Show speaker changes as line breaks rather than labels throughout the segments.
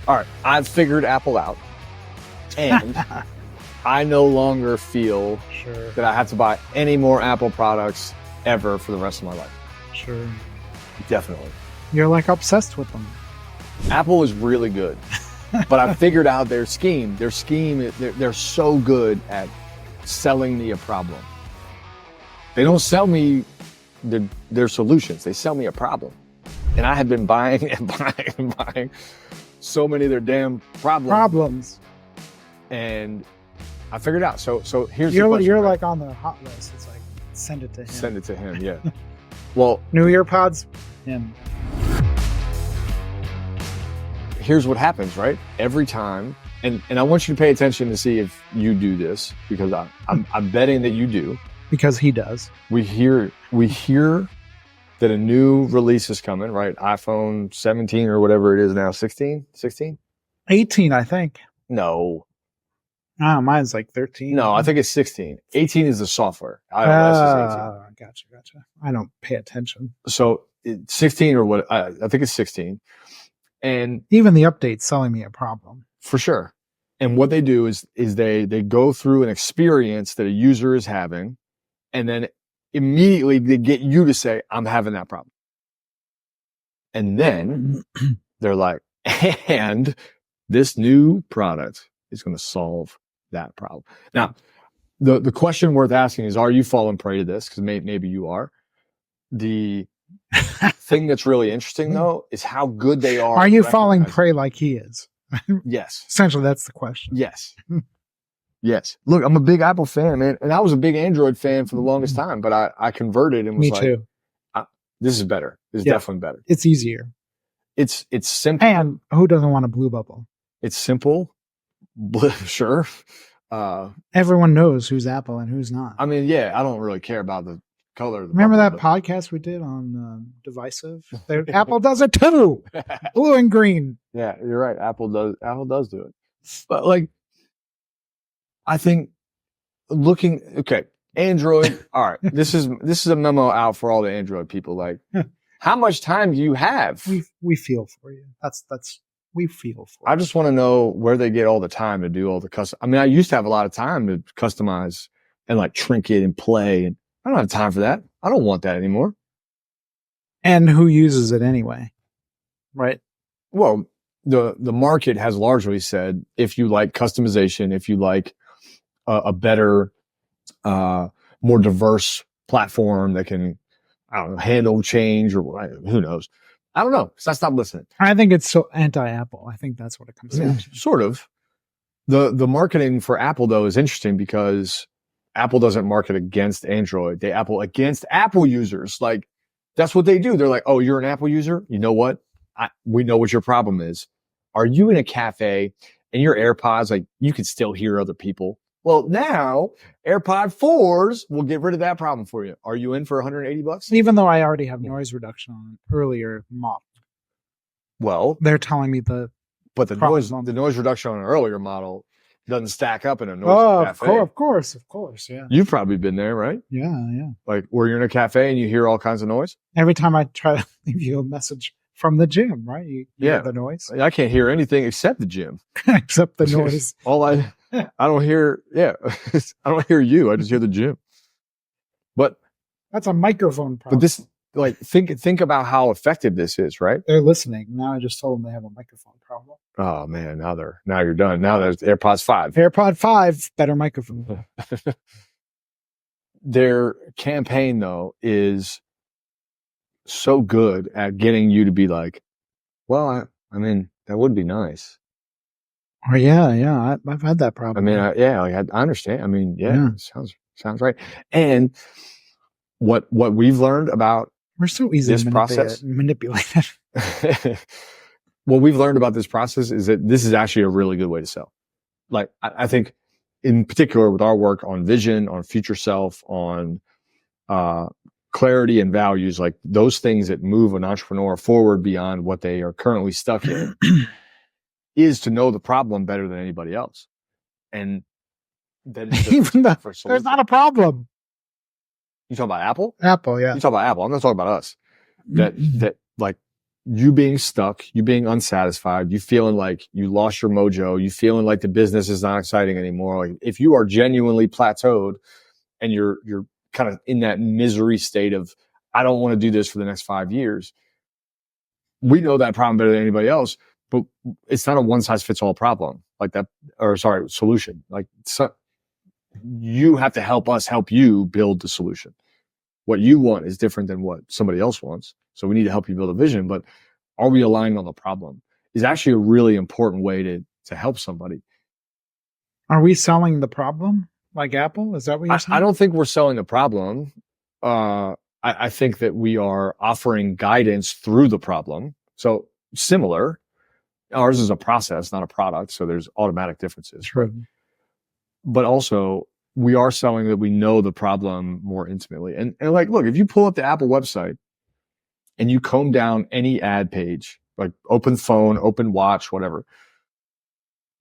All right, I've figured Apple out, and I no longer feel that I have to buy any more Apple products ever for the rest of my life.
Sure.
Definitely.
You're like obsessed with them.
Apple is really good, but I figured out their scheme. They're so good at selling me a problem. They don't sell me their solutions. They sell me a problem. And I have been buying and buying and buying so many of their damn problems. And I figured it out. So here's the question.
You're like on the hot list. It's like, send it to him.
Send it to him, yeah. Well,
new earpods, him.
Here's what happens, right? Every time, and I want you to pay attention to see if you do this, because I'm betting that you do.
Because he does.
We hear that a new release is coming, right? iPhone 17 or whatever it is now. 16?
18, I think.
No.
Oh, mine's like 13.
No, I think it's 16. 18 is the software. iOS is 18.
Gotcha. I don't pay attention.
So 16 or what? I think it's 16. And
even the update's selling me a problem.
For sure. And what they do is they go through an experience that a user is having, and then immediately they get you to say, I'm having that problem. And then they're like, and this new product is going to solve that problem. Now, the question worth asking is, are you falling prey to this? Because maybe you are. The thing that's really interesting, though, is how good they are.
Are you falling prey like he is?
Yes.
Essentially, that's the question.
Yes. Yes. Look, I'm a big Apple fan, man. And I was a big Android fan for the longest time, but I converted and was
Me too.
This is better. This is definitely better.
It's easier.
It's simple.
And who doesn't want a blue bubble?
It's simple. Sure.
Everyone knows who's Apple and who's not.
I mean, yeah, I don't really care about the color of the
Remember
bubble,
that podcast we did on Divisive? Apple does it too. Blue and green.
Yeah, you're right. Apple does do it. But like, I think Android. All right. This is a memo out for all the Android people. Like, how much time do you have?
We feel for you. That's we feel for you.
I just want to know where they get all the time to do all the custom. I mean, I used to have a lot of time to customize and like trinket and play, and I don't have time for that. I don't want that anymore.
And who uses it anyway? Right.
Well, the market has largely said, if you like customization, if you like a better, more diverse platform that can, I don't know, handle change, or who knows. I don't know. So I stopped listening.
I think it's so anti-Apple. I think that's what it comes down to.
Sort of. The marketing for Apple, though, is interesting because Apple doesn't market against Android. They against Apple users. Like, that's what they do. They're like, oh, you're an Apple user? You know what? We know what your problem is. Are you in a cafe and your AirPods, like, you can still hear other people? Well, now AirPod 4s will get rid of that problem for you. Are you in for $180?
Even though I already have noise reduction on an earlier model.
Well,
they're telling me
the noise reduction on an earlier model doesn't stack up in a noisy cafe.
Of course, yeah.
You've probably been there, right?
Yeah.
Like, where you're in a cafe and you hear all kinds of noise?
Every time I try to leave you a message from the gym, right? You hear the noise.
I can't hear anything except the gym.
Except the noise.
I don't hear, I don't hear you. I just hear the gym. But
that's a microphone problem.
But this, like, think about how effective this is, right?
They're listening. Now I just told them they have a microphone problem.
Oh man, now you're done. Now there's AirPods 5.
AirPod 5, better microphone.
Their campaign, though, is so good at getting you to be like, well, I mean, that would be nice.
Oh yeah. I've had that problem.
I mean, I understand. I mean, sounds right. And what we've learned about
we're so easy
this
to
process,
manipulate.
What we've learned about this process is that this is actually a really good way to sell. Like, I think in particular with our work on vision, on future self, on clarity and values, like those things that move an entrepreneur forward beyond what they are currently stuck in, is to know the problem better than anybody else. And then
even there's not a problem.
You talking about Apple?
Apple, yeah.
You talking about Apple. I'm not talking about us. That like you being stuck, you being unsatisfied, you feeling like you lost your mojo, you feeling like the business is not exciting anymore. Like if you are genuinely plateaued and you're kind of in that misery state of, I don't want to do this for the next 5 years. We know that problem better than anybody else, but it's not a one size fits all problem like that, or sorry, solution. Like you have to help us help you build the solution. What you want is different than what somebody else wants. So we need to help you build a vision, but are we aligned on the problem is actually a really important way to help somebody.
Are we selling the problem like Apple? Is that what you're saying?
I don't think we're selling the problem. I think that we are offering guidance through the problem. So similar. Ours is a process, not a product. So there's automatic differences.
True.
But also we are selling that we know the problem more intimately. And like, look, if you pull up the Apple website and you comb down any ad page, like open phone, open watch, whatever,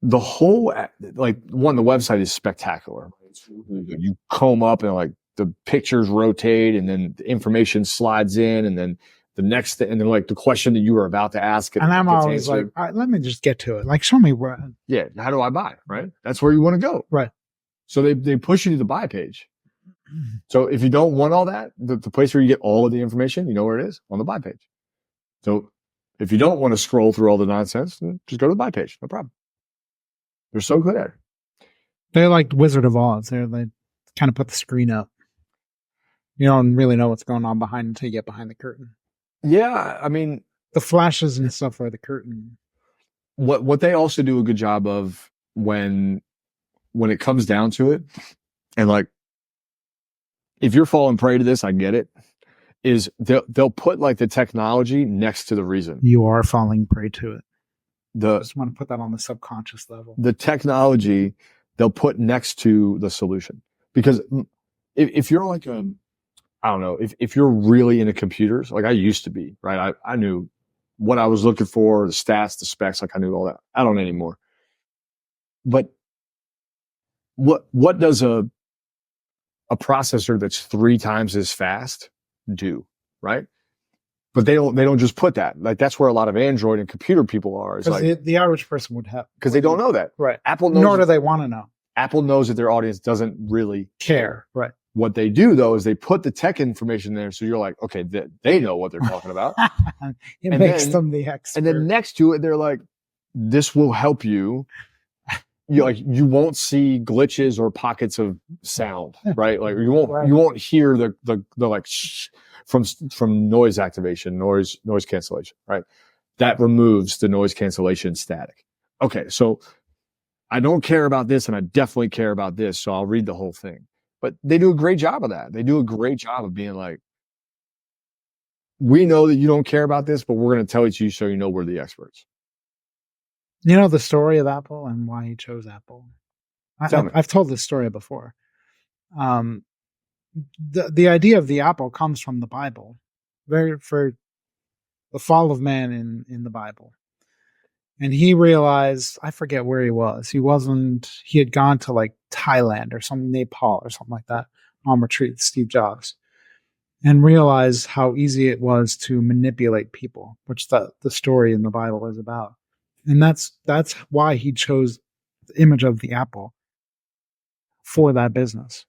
the whole, like the website is spectacular. You comb up and like the pictures rotate and then the information slides in and then the next, and then like the question that you were about to ask.
And I'm always answered. Like, all right, let me just get to it. Like, show me where.
Yeah. How do I buy? Right. That's where you want to go.
Right.
So they push you to the buy page. So if you don't want all that, the place where you get all of the information, you know where it is? On the buy page. So if you don't want to scroll through all the nonsense, then just go to the buy page. No problem. They're so good at it.
They're like Wizard of Oz. They kind of put the screen up. You don't really know what's going on behind until you get behind the curtain.
Yeah. I mean,
the flashes and stuff are the curtain.
What they also do a good job of when it comes down to it, and like, if you're falling prey to this, I get it, is they'll put like the technology next to the reason.
You are falling prey to it.
I
just want to put that on the subconscious level.
The technology they'll put next to the solution. Because if you're like I don't know, if you're really into computers, like I used to be, right? I knew what I was looking for, the stats, the specs, like I knew all that. I don't anymore. But what does a processor that's 3 times as fast do, right? But they don't just put that. Like that's where a lot of Android and computer people are.
Because like, the average person would have.
Because they don't know that.
Right.
Apple knows.
Nor do they want to know.
Apple knows that their audience doesn't really
care. Right.
What they do though is they put the tech information there, so you're like, okay, they know what they're talking about.
It makes them the expert.
And then next to it, they're like, this will help you. You won't see glitches or pockets of sound, right? Like you won't hear the like shh from noise activation, noise cancellation, right? That removes the noise cancellation static. Okay, so I don't care about this, and I definitely care about this, so I'll read the whole thing. But they do a great job of that. They do a great job of being like, we know that you don't care about this, but we're going to tell it to you so you know we're the experts.
You know the story of Apple and why he chose Apple? I've told this story before. The idea of the apple comes from the Bible, for the fall of man in the Bible. And he realized, I forget where he was. He had gone to like Thailand or some Nepal or something like that on retreat with Steve Jobs, and realized how easy it was to manipulate people, which the story in the Bible is about. And that's why he chose the image of the apple for that business.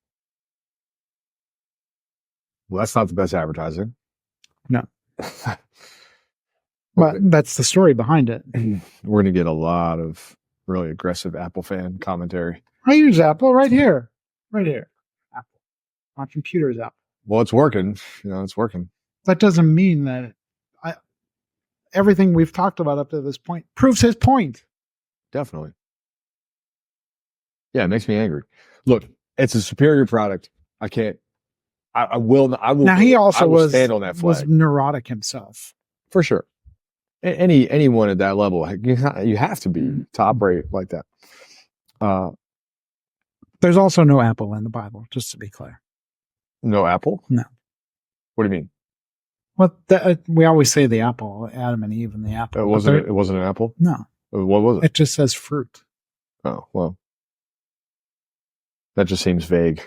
Well, that's not the best advertising.
No. But that's the story behind it.
We're going to get a lot of really aggressive Apple fan commentary.
I use Apple right here. Right here. Apple. My computer's Apple.
Well, it's working. It's working.
That doesn't mean that everything we've talked about up to this point proves his point.
Definitely. Yeah, it makes me angry. Look, it's a superior product. I will.
Now he also
stand on that flag.
Was neurotic himself.
For sure. Anyone at that level, you have to be to operate like that.
There's also no apple in the Bible, just to be clear.
No apple?
No.
What do you mean?
Well, we always say the apple, Adam and Eve and the apple.
It wasn't an apple?
No.
What was it?
It just says fruit.
Oh, well. That just seems vague.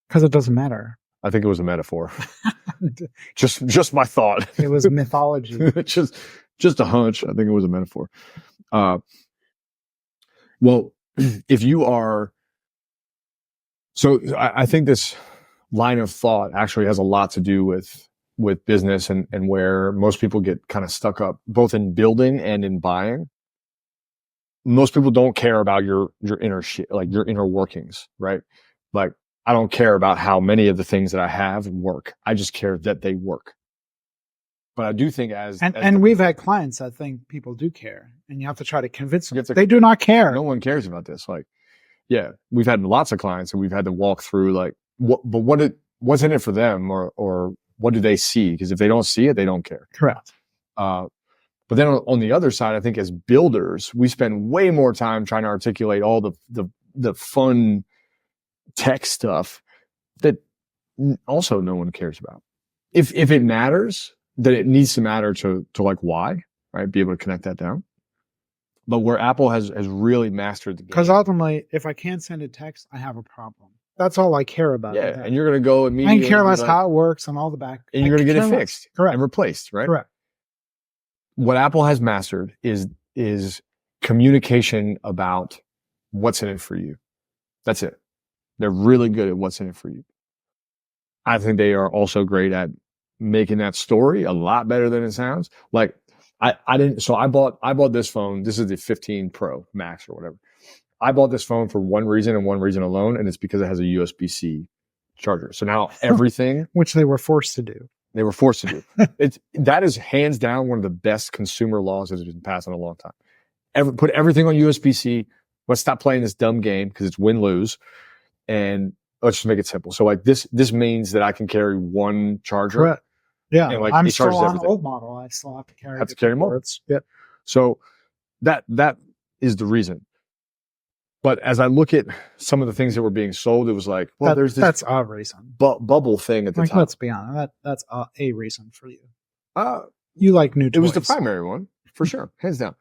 Because it doesn't matter.
I think it was a metaphor. Just my thought.
It was mythology.
just a hunch. I think it was a metaphor. Well, if you are, so I think this line of thought actually has a lot to do with business and where most people get kind of stuck up both in building and in buying. Most people don't care about your inner shit, like your inner workings, right? Like, I don't care about how many of the things that I have work. I just care that they work. But I do think
and we've had clients that think people do care, and you have to try to convince them
they
do not care.
No one cares about this. Like, yeah, we've had lots of clients and we've had to walk through like, what's in it for them, or what do they see? Because if they don't see it, they don't care.
Correct.
But then on the other side, I think as builders, we spend way more time trying to articulate all the fun tech stuff that also no one cares about. If it matters, then it needs to matter to like why, right? Be able to connect that down. But where Apple has really mastered the game.
Because ultimately, if I can't send a text, I have a problem. That's all I care about.
Yeah, and you're going to go immediately.
I care less how it works and all the back.
And you're going to get it fixed.
Correct.
And replaced, right?
Correct.
What Apple has mastered is communication about what's in it for you. That's it. They're really good at what's in it for you. I think they are also great at making that story a lot better than it sounds. Like I bought this phone. This is the 15 Pro Max or whatever. I bought this phone for one reason and one reason alone, and it's because it has a USB-C charger. So now everything,
which they were forced to do.
They were forced to do. That is hands down one of the best consumer laws that has been passed in a long time. Put everything on USB-C. Let's stop playing this dumb game because it's win-lose, and let's just make it simple. So like this means that I can carry one charger.
Correct. Yeah,
and like
I'm still on
everything.
old model. I still have to carry
more.
Yep.
So that is the reason. But as I look at some of the things that were being sold, it was like, well, there's this
that's a reason.
Bubble thing at the top.
Let's be honest, that's a reason for you.
You
like new toys.
It was the primary one for sure, hands down.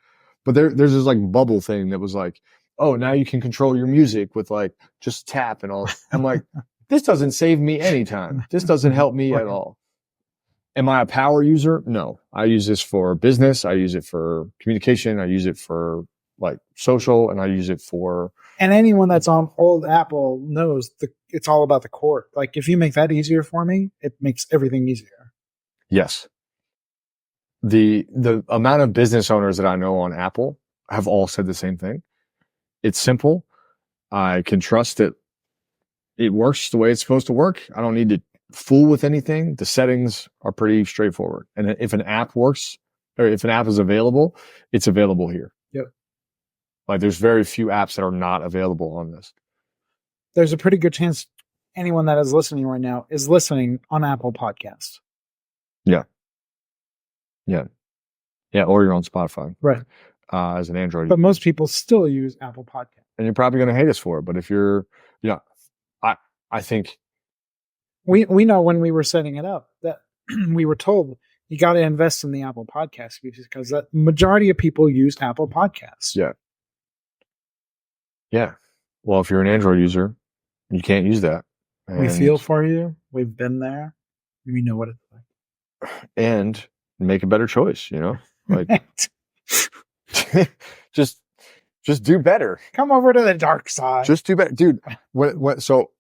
But there's this like bubble thing that was like, oh, now you can control your music with like just tap and all. I'm like, this doesn't save me any time. This doesn't help me at all. Am I a power user? No. I use this for business. I use it for communication. I use it for like social, and I use it for.
And anyone that's on old Apple knows it's all about the core. Like if you make that easier for me, it makes everything easier.
Yes. The amount of business owners that I know on Apple have all said the same thing. It's simple. I can trust that it works the way it's supposed to work. I don't need to fool with anything. The settings are pretty straightforward. And if an app works, or if an app is available, it's available here.
Yep.
Like there's very few apps that are not available on this.
There's a pretty good chance anyone that is listening right now is listening on Apple Podcasts.
Yeah. Yeah. Yeah. Or you're on Spotify.
Right.
As an Android.
But most people still use Apple Podcasts.
And you're probably going to hate us for it. But if you're, I think.
We know when we were setting it up that we were told you got to invest in the Apple Podcast because the majority of people use Apple Podcasts.
Yeah. Yeah. Well, if you're an Android user, you can't use that.
We feel for you. We've been there. We know what it's like.
And make a better choice, like just do better.
Come over to the dark side.
Just do better. Dude, so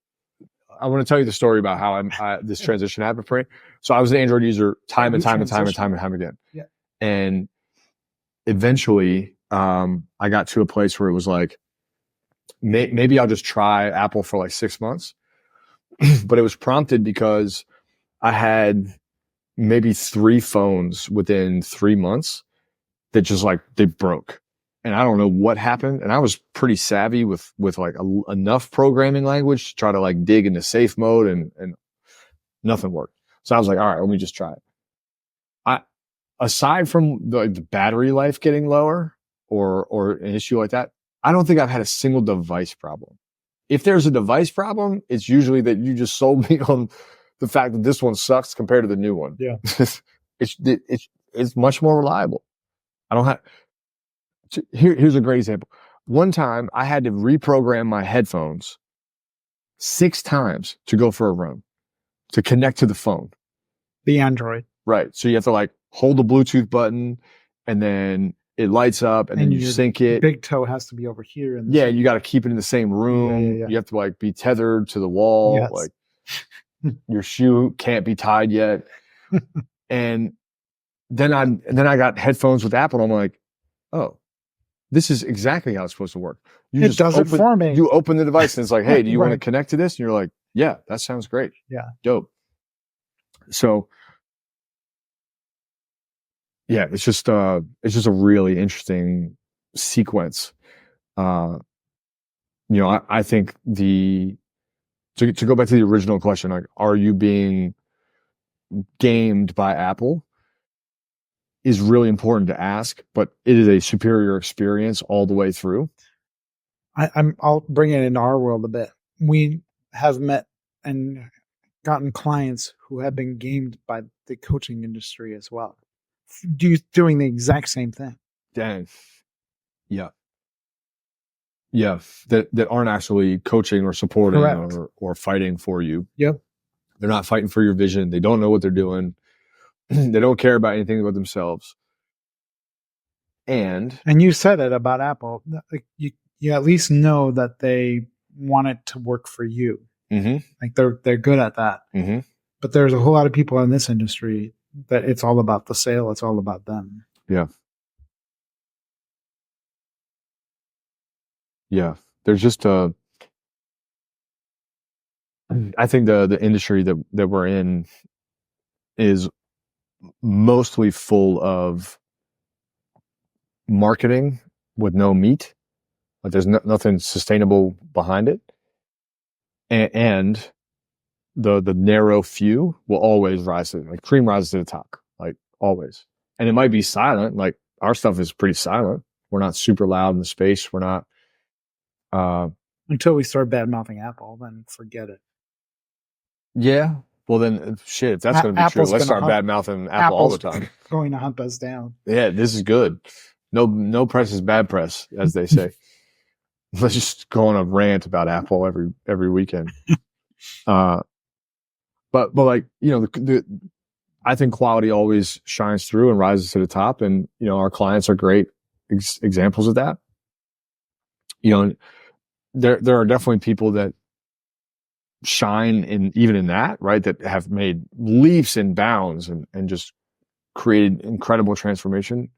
I want to tell you the story about how this transition happened for me. So I was an Android user time and time again.
Yeah.
And eventually, I got to a place where it was like, maybe I'll just try Apple for like 6 months. But it was prompted because I had maybe 3 phones within 3 months that just like, they broke. And I don't know what happened. And I was pretty savvy with like enough programming language to try to like dig into safe mode and nothing worked. So I was like, all right, let me just try it. Aside from the battery life getting lower or an issue like that, I don't think I've had a single device problem. If there's a device problem, it's usually that you just sold me on the fact that this one sucks compared to the new one.
Yeah.
It's much more reliable. I don't have. Here's a great example. One time I had to reprogram my headphones 6 times to go for a run, to connect to the phone.
The Android.
Right. So you have to like hold the Bluetooth button and then it lights up and then you
your
sync it.
Big toe has to be over here.
Yeah, you got to keep it in the same room.
Yeah.
You have to like be tethered to the wall.
Yes.
Like your shoe can't be tied yet. And then I got headphones with Apple and I'm like, oh, this is exactly how it's supposed to work.
It does it for me.
You open the device and it's like, hey, do you want to
Right.
connect to this? And you're like, yeah, that sounds great.
Yeah.
Dope. So yeah, it's just a really interesting sequence. I think to go back to the original question, like, are you being gamed by Apple? Is really important to ask, but it is a superior experience all the way through.
I'll bring it into our world a bit. We have met and gotten clients who have been gamed by the coaching industry as well, doing the exact same thing.
Dang. Yeah. Yeah. That aren't actually coaching or supporting or fighting for you.
Yep.
They're not fighting for your vision. They don't know what they're doing. They don't care about anything but themselves. And
you said it about Apple. Like you at least know that they want it to work for you.
Mm-hmm.
Like they're good at that.
Mm-hmm.
But there's a whole lot of people in this industry that it's all about the sale. It's all about them.
Yeah. Yeah. There's just I think the industry that we're in is mostly full of marketing with no meat. Like there's nothing sustainable behind it. And the narrow few will always rise to, like, cream rises to the top, like always. And it might be silent. Like our stuff is pretty silent. We're not super loud in the space. We're not,
until we start bad mouthing Apple, then forget it.
Yeah. Well, then shit, if that's going to be true, let's start bad mouthing Apple all the time.
Going to hunt us down.
Yeah, this is good. No press is bad press, as they say. Let's just go on a rant about Apple every weekend. But like, I think quality always shines through and rises to the top, and our clients are great examples of that. There are definitely people that shine even in that, right? That have made leaps and bounds and just created incredible transformation.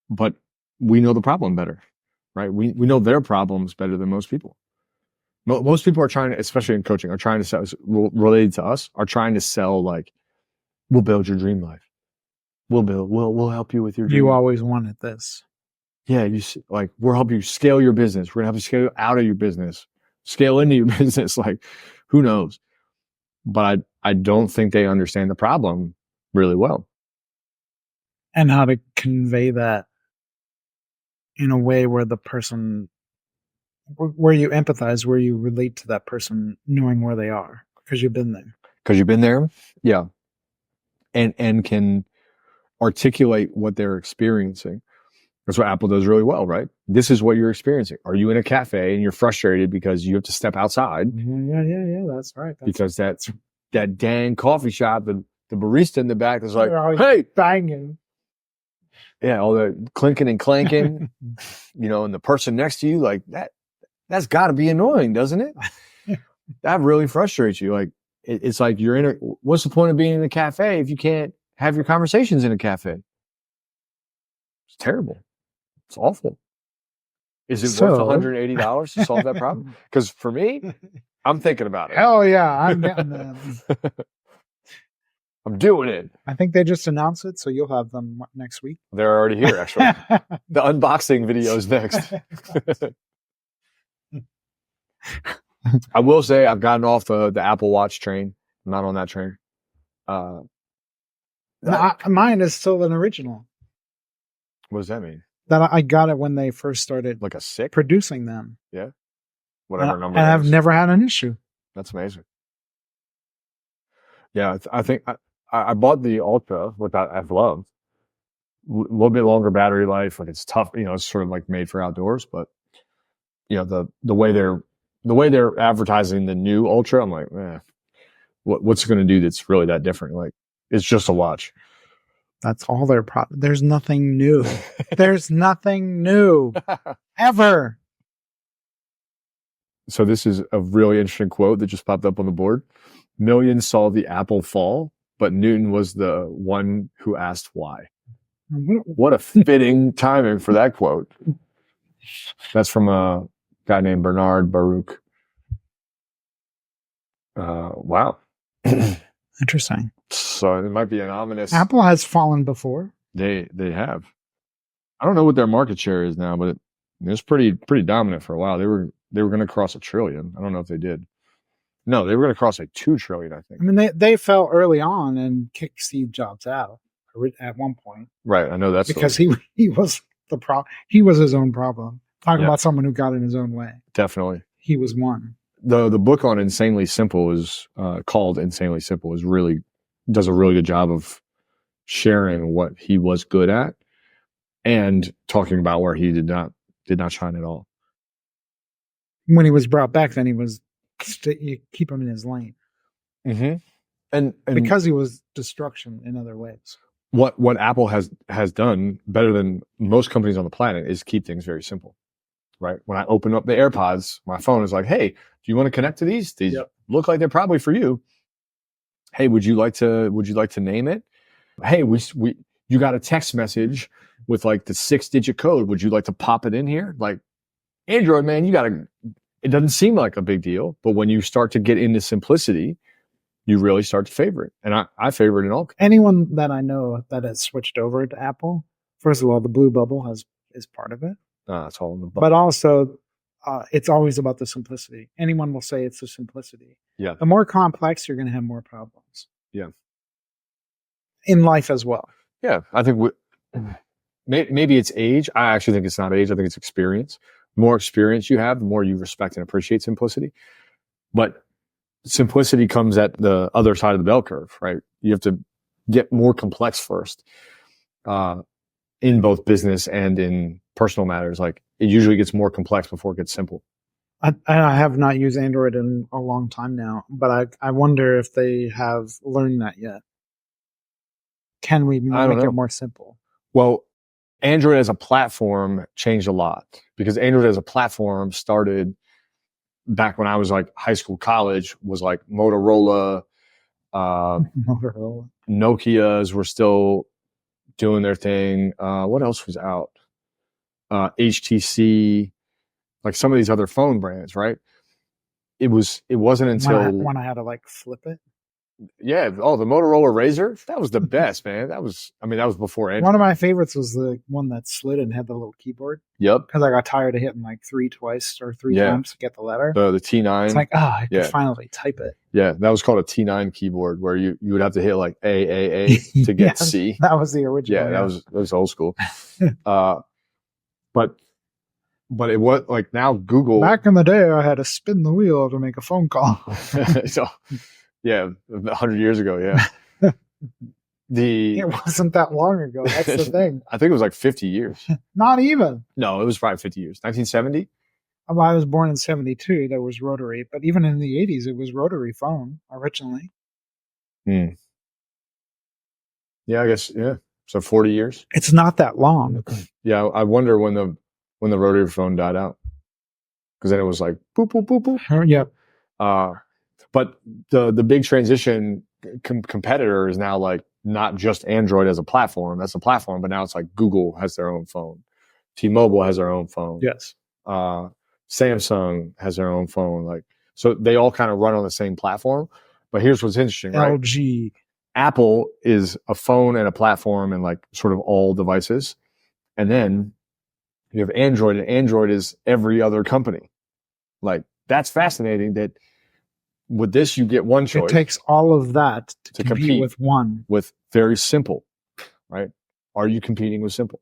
But we know the problem better, right? We know their problems better than most people. Most people are trying to, especially in coaching, are trying to sell, related to us, are trying to sell like, we'll build your dream life. We'll help you with your dream.
You always wanted this.
Yeah. We'll help you scale your business. We're going to help you scale out of your business, scale into your business. Like, who knows? But I don't think they understand the problem really well.
And how to convey that in a way where the person, where you empathize, where you relate to that person, knowing where they are because you've been there.
Yeah. And can articulate what they're experiencing. That's what Apple does really well, right? This is what you're experiencing. Are you in a cafe and you're frustrated because you have to step outside?
Yeah. That's right.
Because that dang coffee shop, the barista in the back is like, hey,
banging.
Yeah, all the clinking and clanking, and the person next to you, like that's got to be annoying, doesn't it? That really frustrates you. Like it's like what's the point of being in a cafe if you can't have your conversations in a cafe? It's terrible. It's awful. Is it worth $180 to solve that problem? Because for me, I'm thinking about it.
Hell yeah, I'm getting them.
I'm doing it.
I think they just announced it, so you'll have them next week.
They're already here, actually. The unboxing video is next. I will say I've gotten off the Apple Watch train. I'm not on that train.
Mine is still an original.
What does that mean?
That I got it when they first started
like a SICK?
Producing them.
Yeah. Whatever number.
And I've never had an issue.
That's amazing. Yeah, I think I bought the Ultra, which I've loved. A little bit longer battery life. Like it's tough, it's sort of like made for outdoors, but the way they're advertising the new Ultra, I'm like, a what's it going to do that's really that different? Like, it's just a watch.
That's all their There's nothing new. There's nothing new ever.
So this is a really interesting quote that just popped up on the board. Millions saw the apple fall, but Newton was the one who asked why. What a fitting timing for that quote. That's from a guy named Bernard Baruch. Wow.
Interesting.
So it might be an ominous.
Apple has fallen before.
They have. I don't know what their market share is now, but it was pretty dominant for a while. They were going to cross $1 trillion. I don't know if they did. No, they were going to cross like $2 trillion, I think.
I mean, they fell early on and kicked Steve Jobs out at one point.
Right, I know that's
because he was the problem. He was his own problem. Talking about someone who got in his own way.
Definitely,
he was one.
The book on Insanely Simple is called Insanely Simple. Is really does a really good job of sharing what he was good at and talking about where he did not shine at all.
When he was brought back, then he was you keep him in his lane.
Mm-hmm. And
because he was destruction in other ways.
What Apple has done better than most companies on the planet is keep things very simple. Right? When I open up the AirPods, my phone is like, "Hey, do you want to connect to these? These look like they're probably for you. Hey, would you like to name it? Hey, you got a text message with like the 6-digit code. Would you like to pop it in here? Like Android, man, it doesn't seem like a big deal, but when you start to get into simplicity, you really start to favor it. And I favor it in all.
Anyone that I know that has switched over to Apple, first of all, the blue bubble is part of it.
It's all in the bubble.
But also, it's always about the simplicity. Anyone will say it's the simplicity.
Yeah.
The more complex, you're going to have more problems.
Yeah.
In life as well.
Yeah. I think maybe it's age. I actually think it's not age. I think it's experience. The more experience you have, the more you respect and appreciate simplicity. But simplicity comes at the other side of the bell curve, right? You have to get more complex first, in both business and in personal matters. Like it usually gets more complex before it gets simple.
I have not used Android in a long time now, but I wonder if they have learned that yet. Can we make it more simple?
Well, Android as a platform changed a lot because Android as a platform started back when I was like high school, college, was like Motorola, Nokias were still doing their thing. What else was out? HTC, like some of these other phone brands, right? It wasn't until
when I had to like flip it.
Yeah. Oh, the Motorola Razr. That was the best, man. That was before Android.
One of my favorites was the one that slid and had the little keyboard.
Yep.
Because I got tired of hitting like three times to get the letter.
The T9.
It's like, I could finally type it.
Yeah. That was called a T9 keyboard where you would have to hit like A to get C.
That was the original.
Yeah. That was old school. But it was like now Google.
Back in the day, I had to spin the wheel to make a phone call.
So, yeah, 100 years ago, yeah.
It wasn't that long ago. That's the thing.
I think it was like 50 years.
Not even.
No, it was probably 50 years. 1970?
Well, I was born in 72. There was rotary. But even in the 80s, it was rotary phone originally.
Yeah, I guess, yeah. So 40 years?
It's not that long.
Yeah, I wonder when the rotary phone died out. Because then it was like, boop, boop, boop, boop.
Yep.
But the big transition competitor is now like not just Android as a platform. That's a platform, but now it's like Google has their own phone. T-Mobile has their own phone.
Yes.
Samsung has their own phone. Like, so they all kind of run on the same platform. But here's what's interesting, right?
LG.
Apple is a phone and a platform and like sort of all devices. And then you have Android, and Android is every other company. Like, that's fascinating that with this, you get one choice.
It takes all of that to compete with one.
With very simple, right? Are you competing with simple?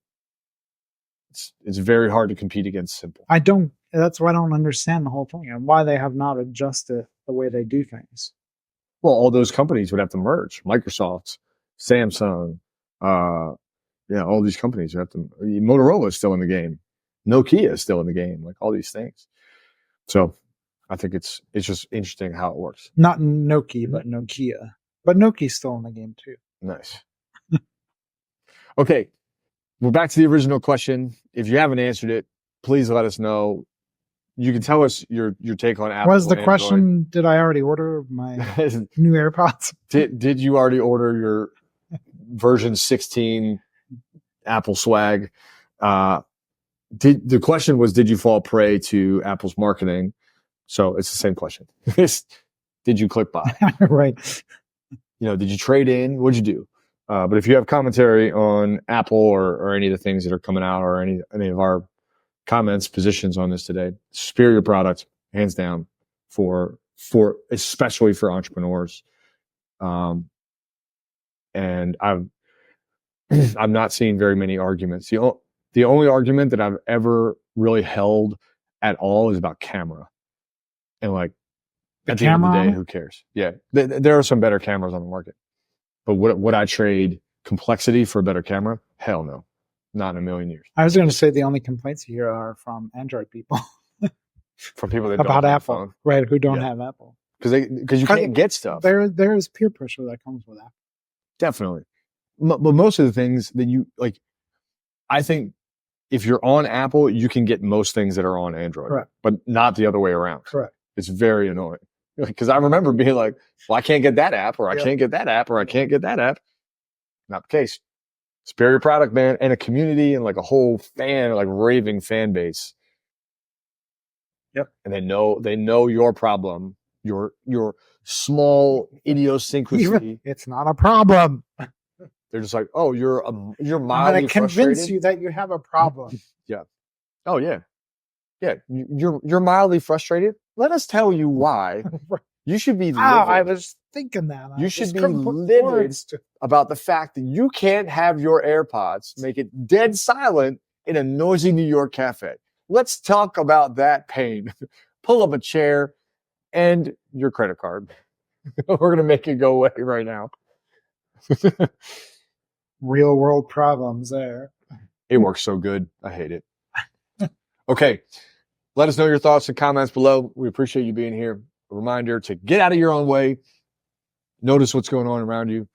It's very hard to compete against simple.
That's why I don't understand the whole thing and why they have not adjusted the way they do things.
Well, all those companies would have to merge. Microsoft, Samsung, all these companies would have to. Motorola is still in the game. Nokia is still in the game. Like all these things. So I think it's just interesting how it works.
Not Nokia, but Nokia. But Nokia's still in the game too.
Nice. Okay, we're back to the original question. If you haven't answered it, please let us know. You can tell us your take on Apple.
Was the
Android.
question, did I already order my new AirPods?
Did you already order your version 16 Apple swag? The question was, did you fall prey to Apple's marketing? So it's the same question. Did you click buy?
Right.
Did you trade in? What'd you do? But if you have commentary on Apple or any of the things that are coming out or any of our comments, positions on this today, superior product, hands down, for especially for entrepreneurs. And I'm not seeing very many arguments. The only argument that I've ever really held at all is about camera. And like, at the end of the day, who cares? Yeah. There are some better cameras on the market. But would I trade complexity for a better camera? Hell no. Not in a million years.
I was going to say the only complaints here are from Android people.
From people that
about
don't have
Apple,
phone.
right? Who don't have Apple.
Because you can't get stuff.
There is peer pressure that comes with Apple.
Definitely. But most of the things that you like, I think if you're on Apple, you can get most things that are on Android.
Correct.
But not the other way around.
Correct.
It's very annoying. Because I remember being like, well, I can't get that app, or I can't get that app, or I can't get that app. Not the case. Superior product, man, and a community and like a whole raving fan base.
Yep.
And they know your problem, your small idiosyncrasy.
It's not a problem.
They're just like, oh, you're mildly
I'm going to convince
frustrated?
you that you have a problem.
Yeah. Oh yeah. Yeah. You're mildly frustrated. Let us tell you why. You should be livid.
I was thinking that.
You should be livid about the fact that you can't have your AirPods make it dead silent in a noisy New York cafe. Let's talk about that pain. Pull up a chair and your credit card. We're going to make it go away right now.
Real world problems there.
It works so good. I hate it. Okay. Let us know your thoughts and comments below. We appreciate you being here. A reminder to get out of your own way. Notice what's going on around you.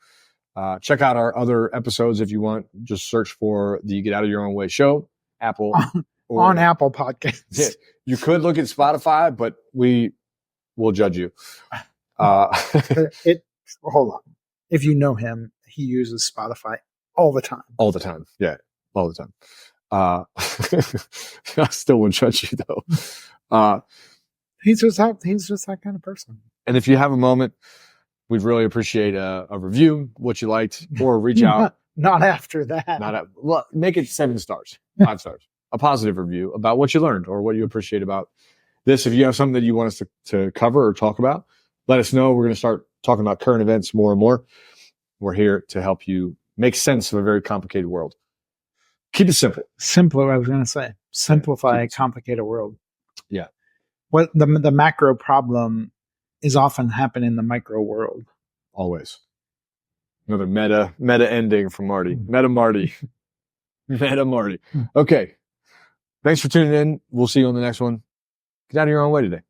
Check out our other episodes if you want. Just search for the Get Out of Your Own Way show, Apple.
On Apple Podcasts.
Yeah, you could look at Spotify, but we will judge you.
Hold on. If you know him, he uses Spotify all the time.
All the time. Yeah, all the time. I still wouldn't judge you though.
He's just that kind of person.
And if you have a moment, we'd really appreciate a review, what you liked, or reach out.
Not after that.
Well, make it 7 stars, 5 stars. A positive review about what you learned or what you appreciate about this. If you have something that you want us to cover or talk about, let us know. We're going to start talking about current events more and more. We're here to help you make sense of a very complicated world. Keep it simple.
Simpler, I was going to say. Simplify a complicated world.
Yeah.
What the macro problem is often happening in the micro world.
Always. Another meta ending from Marty. Meta Marty. Meta Marty. Okay. Thanks for tuning in. We'll see you on the next one. Get out of your own way today.